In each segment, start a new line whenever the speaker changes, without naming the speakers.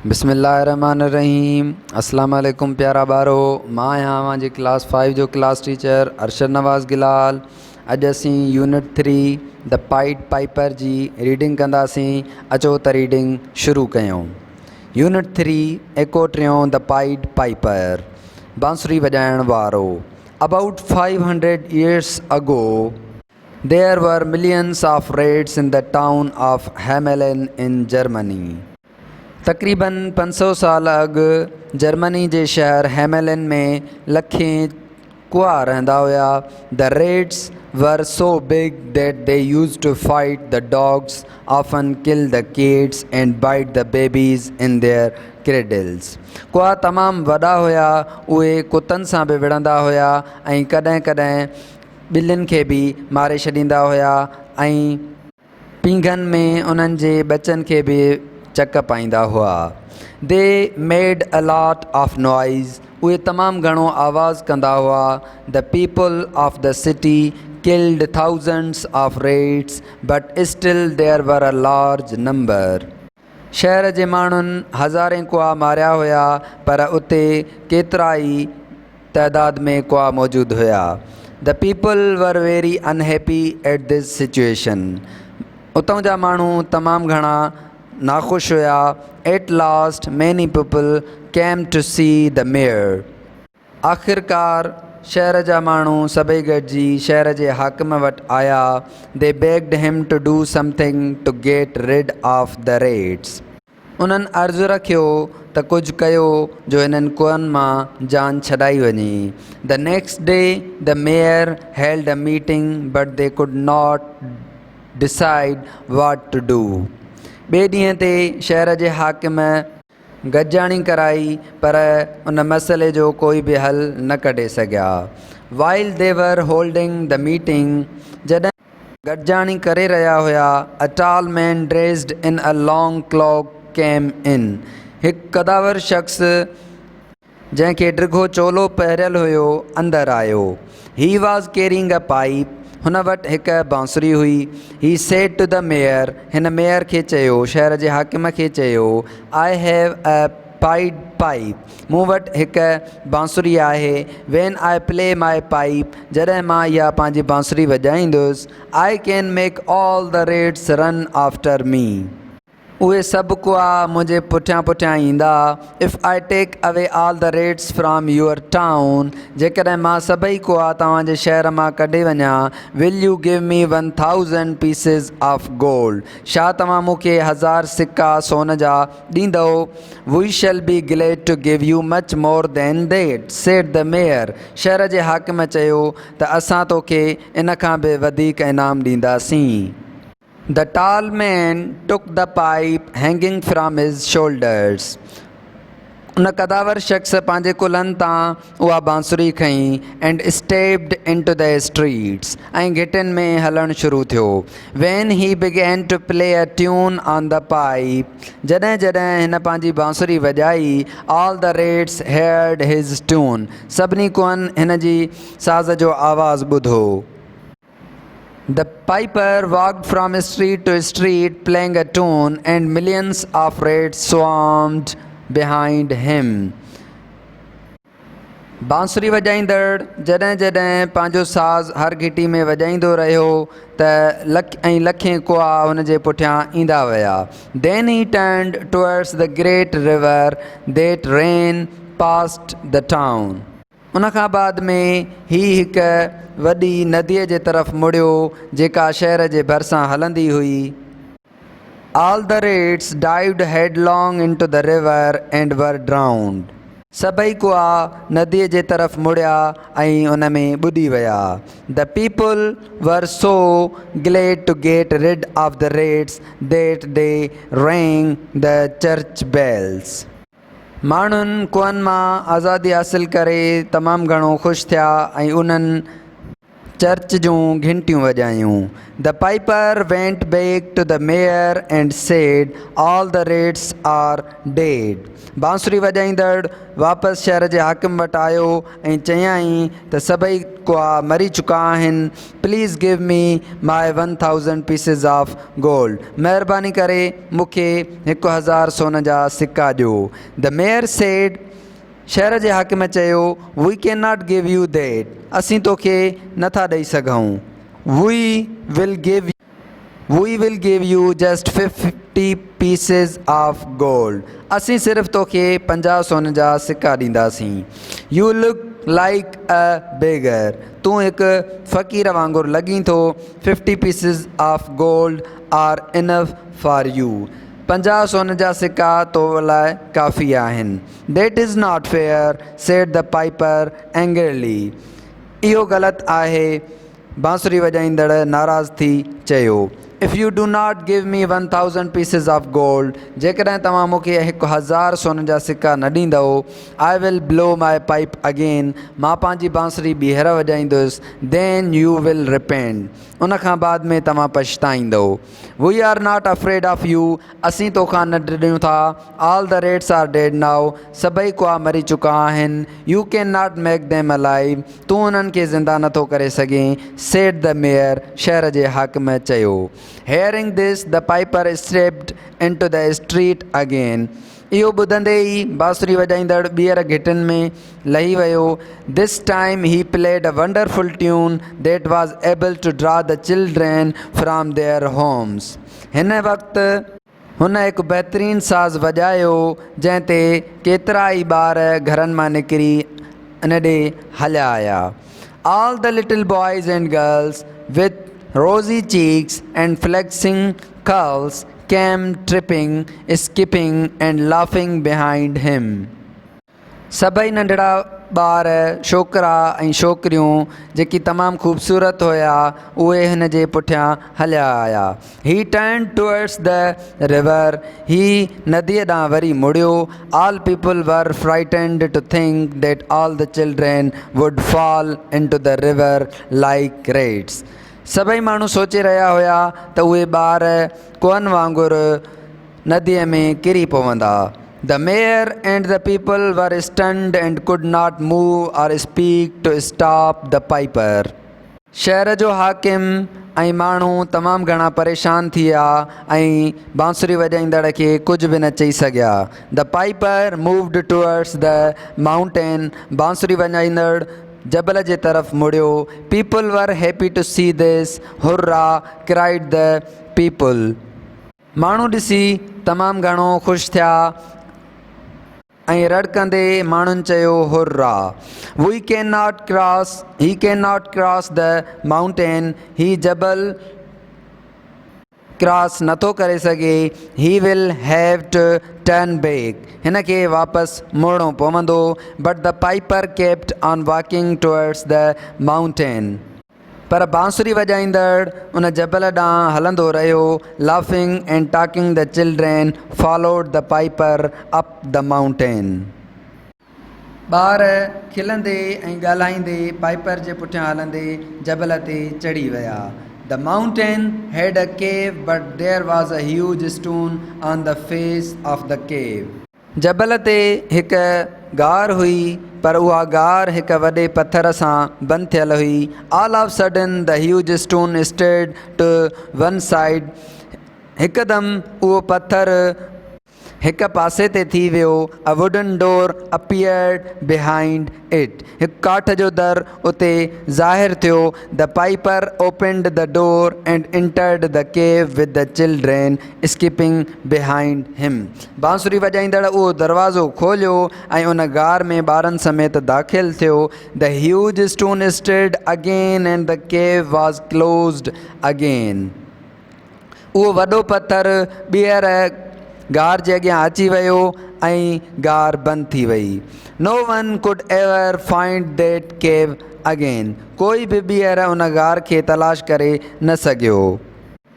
बिस्मिल्लाहिर्रहमानिर्रहीम। अस्सलाम वालेकुम प्यारा बारो। मां आहियां अवांजी क्लास 5 जो क्लास टीचर अरशद नवाज़ गिलाल। अॼु असीं यूनिट 3 द पाइड पाइपर जी रीडिंग कंदासीं। अचो त रीडिंग शुरू कयूं। यूनिट 3 एकोटियों द पाइड पाइपर, बांसुरी वॼाइण वारो। About 500 years ago there were millions of rats in the town of Hamelin in Germany। तक़रीबन 500 साल अॻु जर्मनी जे शहर हेमेलिन में लखें कुआ रहंदा हुआ। The rats were so big that they use to fight the dogs, often kill the kids and bite the babies in their cradles. कुआ तमामु वॾा हुआ, उहे कुतनि सां बि विढ़ंदा हुआ ऐं कॾहिं कॾहिं ॿिलियुनि खे बि मारे छॾींदा हुआ ऐं पींघनि में उन्हनि जे बचनि खे बि चक पाईंदा हुआ। They made a lot of noise, उहे तमामु घणो आवाज़ कंदा हुआ। The people of the city killed thousands of rats but still there were a large number. शहर जे माण्हुनि हज़ारे कुआ मारिया हुआ, पर उते केतिरा ई तइदाद में कुआ मौजूदु हुआ। The people were very unhappy at this situation, उतां जा माण्हू तमामु घणा नाख़ुश हुआ। At last many people came to see the mayor, आख़िरकार शहर जा माण्हू सभई गॾिजी शहर जे हाकिम वटि आया। They begged him to do something to get rid of the rats, उन्हनि अर्ज़ु रखियो त कुझु कयो जो हिननि कुअनि मां जान छॾाई वञे। The next day the mayor held a meeting but they could not decide what to do. ॿिए ॾींहं ते शहर जे हाकिम गॾिजाणी कराई, पर उन मसइले जो कोई बि हल न कढे सघिया। वाइल दे वर होल्डिंग द मीटिंग, जॾहिं गॾिजाणी करे रहिया हुआ, a tall man dressed in a long clock केम इन, हिकु कदावर शख़्स जंहिंखे डिघो चोलो पहिरियल हुयो अंदरि आयो। He was carrying a pipe, हुन वटि हिकु बांसुरी हुई। He said to the mayor, हिन मेयर खे चयो, शहर जे हाकिम खे चयो, I have a pied pipe, मूं वटि हिकु बांसुरी आहे। When I play my pipe, जॾहिं मां इहा पंहिंजी बांसुरी वॼाईंदुसि, I can make all the rats run after me, उहे सभु कुआ मुंहिंजे पुठियां पुठियां ईंदा। If I take away all the rats from your town, जेकॾहिं मां सभई कुआ तव्हांजे शहर मां कढे वञा, will you give me 1000 pieces of gold, छा तव्हां मूंखे 1000 सिक्का सोन जा ॾींदव। We shall be glad to give you much more than that, said the mayor, शहर जे हाकिम चयो त असां तोखे इन खां बि वधीक इनाम ॾींदासीं। The tall man took the pipe hanging from his shoulders, उन कदावर शख़्स पंहिंजे कुल्हनि तां उहा बांसुरी खईं and stepped into the streets, ऐं घिटियुनि में हलणु शुरू थियो। When he began to play a tune on the pipe, जॾहिं जॾहिं हिन पंहिंजी बांसुरी वॼाई, all the rats heard his tune, सभिनी कुअनि हिन जी साज़ जो आवाज़ु ॿुधो। The piper walked from street to street playing a tune and millions of rats swarmed behind him। बांसुरी वॼाईंदड़ जॾहिं जॾहिं पंहिंजो साज़ हर घिटी में वॼाईंदो रहियो त लखें कुआ हुन जे पुठियां ईंदा विया। Then he turned towards the great river that ran past the town, उन खां बाद में हिकु वॾी नदीअ जे तरफ़ मुड़ियो जेका शहर जे भरिसां हलंदी हुई। All the rats dived headlong into the river and were drowned, सभई कुआ नदीअ जे तरफ़ मुड़िया ऐं उन में ॿुॾी विया। The people were so glad to get rid of the rats that they rang the church bells, माण्हुनि कुअनि मां आज़ादी हासिलु करे तमामु घणो ख़ुशि थिया ऐं उन्हनि चर्च जूं घंटियूं वॼायूं. The piper went back to the mayor and said all the rats are dead. बांसुरी वॼाईंदड़ वापसि शहर जे हाकिम वटि आयो ऐं चयाईं त सभई कुआ मरी चुका आहिनि. Please give me my 1000 pieces of gold. महिरबानी करे मूंखे 1000 सोन जा सिक्का ॾियो. द मेयर सेड, शहर जे हाकिम चयो, we can not give you that. असीं तोखे नथा ॾेई सघूं. We will give you just 50 pieces of gold. असीं सिर्फ़ु तोखे 50 सोन जा सिक्का ॾींदासीं. You look like a beggar. तूं हिकु फ़क़ीर वांगुरु लॻीं थो. 50 pieces of gold are enough for you. 50 सोन जा सिक्का तो लाइ काफ़ी आहिनि. That is not fair, said the piper angrily. इहो ग़लति आहे, बांसुरी वॼाईंदड़ नाराज़ थी चयो. If U do not give me 1000 pieces of gold, जेकॾहिं तव्हां मूंखे 1000 सोन जा सिक्का न ॾींदव, I will blow my pipe again. मां पंहिंजी बांसुरी ॿीहर वॼाईंदुसि. देन यू विल रिपेंट. उनखां बाद में तव्हां पछताईंदव. We are not afraid of you. असीं तोखां न डरियूं था. All the rats are dead now. सभई कुआ मरी चुका आहिनि. You can not make them alive. तूं उन्हनि खे ज़िंदा नथो करे सघें, सेड द मेयर. शहर जे हाकिम चयो. Hearing this, the piper stepped into the street again. इहो ॿुधंदे ई बांसुरी वॼाईंदड़ ॿीहर घिटियुनि में लही वियो. This time he played a wonderful tune that was able to draw the children from their homes. हिन वक़्तु हुन हिकु बहितरीनु साज़ वॼायो जंहिं ते केतिरा ई ॿार घरनि मां निकिरी इन ॾे हलिया आया. All the little boys and girls with rosy cheeks and flashing curls came tripping, skipping and laughing behind him. सभई नंढड़ा ॿार, छोकिरा ऐं छोकिरियूं जेकी तमामु ख़ूबसूरत हुया, उहे हिन जे पुठियां हलिया आया. He turned towards the river. ही नदीअ ॾांहुं वरी मुड़ियो. All people were frightened to think that all the children would fall into the river like rats. सभई माण्हू सोचे रहिया हुया त उहे ॿार कुअनि वांगुरु नदीअ में किरी पवंदा. The mayor and the people were stunned and could not move or speak to stop the piper. शहर जो हाकिम ऐं माण्हू तमामु घणा परेशान थी विया ऐं बांसुरी वॼाईंदड़ खे कुझु बि न चई सघिया. The piper moved towards the mountain. बांसुरी वॼाईंदड़ जबल जे तरफ़ मुड़ियो. People were happy to see this. Hurrah, cried the people. माण्हू ॾिसी तमामु घणो ख़ुशि थिया ऐं रड़कंदे माण्हुनि चयो, hurrah. He cannot cross the mountain. ही जबल क्रॉस नथो करे सघे. He will have to turn back. हिन खे वापसि मुड़णो पवंदो. But the piper kept on walking towards the mountain. पर बांसुरी वॼाईंदड़ उन जबल ॾांहुं हलंदो रहियो. Laughing and talking, the children followed the piper up the mountain. ॿार खिलंदे ऐं ॻाल्हाईंदे पाइपर जे पुठियां हलंदे जबल ते चढ़ी विया. The mountain had a cave, but there was a huge stone on the face of the cave. जबल ते हिकु गार हुई, पर उहा गार हिकु वॾे पथर सां बंदि थियल हुई. All of a sudden the huge stone stood to one side. हिकदमि उहो पथर हिकु पासे ते थी वियो. A wooden door appeared behind it. हिकु काठ जो दर उते ज़ाहिर थियो. The piper opened the door and entered the cave with the children skipping behind him. बांसुरी वॼाईंदड़ उहो दरवाज़ो खोलियो ऐं उन गार में ॿारनि समेत दाख़िल थियो. The huge stone stood again and the cave was closed again. उहो वॾो पथर ॿीहर गार जे अॻियां अची वियो ऐं गार बंदि थी वई. No one could ever find that cave again. कोई बि ॿीहर उन गार खे तलाश करे न सघियो.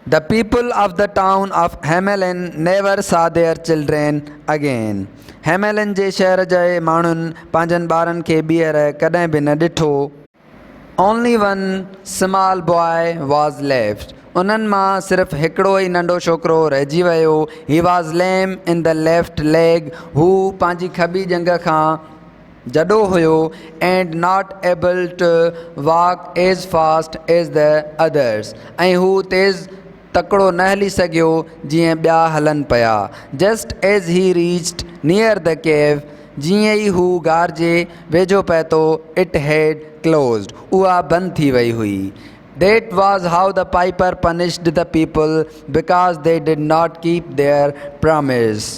The people of the town of Hamelin never saw their children again. हेमेलिन जे शहर जे माण्हुनि पंहिंजनि ॿारनि खे ॿीहर कॾहिं बि न ॾिठो. Only one small boy was left. उन्हनि मां सिर्फ़ु हिकिड़ो ई नंढो छोकिरो रहिजी वियो। He was lame in the left leg. हू पंहिंजी खॿी ॼंघ खां जॾो हुयो। And not able to walk as fast as the others. ऐं हू तेज़ तकिड़ो न हली सघियो जीअं ॿिया हलनि पिया। जस्ट एज़ ही रीच्ड नियर द केव। जीअं ई हू गार जे वेझो पहुतो, इट हैड क्लोज्ड। उहा बंदि थी वई हुई। That was how the piper punished the people because they did not keep their promise.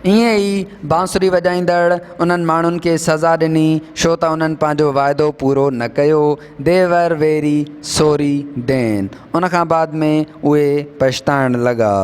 ईअं ई बांसुरी वॼाईंदड़ उन्हनि माण्हुनि खे सज़ा ॾिनी छो त उन्हनि पंहिंजो वाइदो पूरो न कयो। They were very sorry then. उन खां बाद में उहे पछताइण लॻा।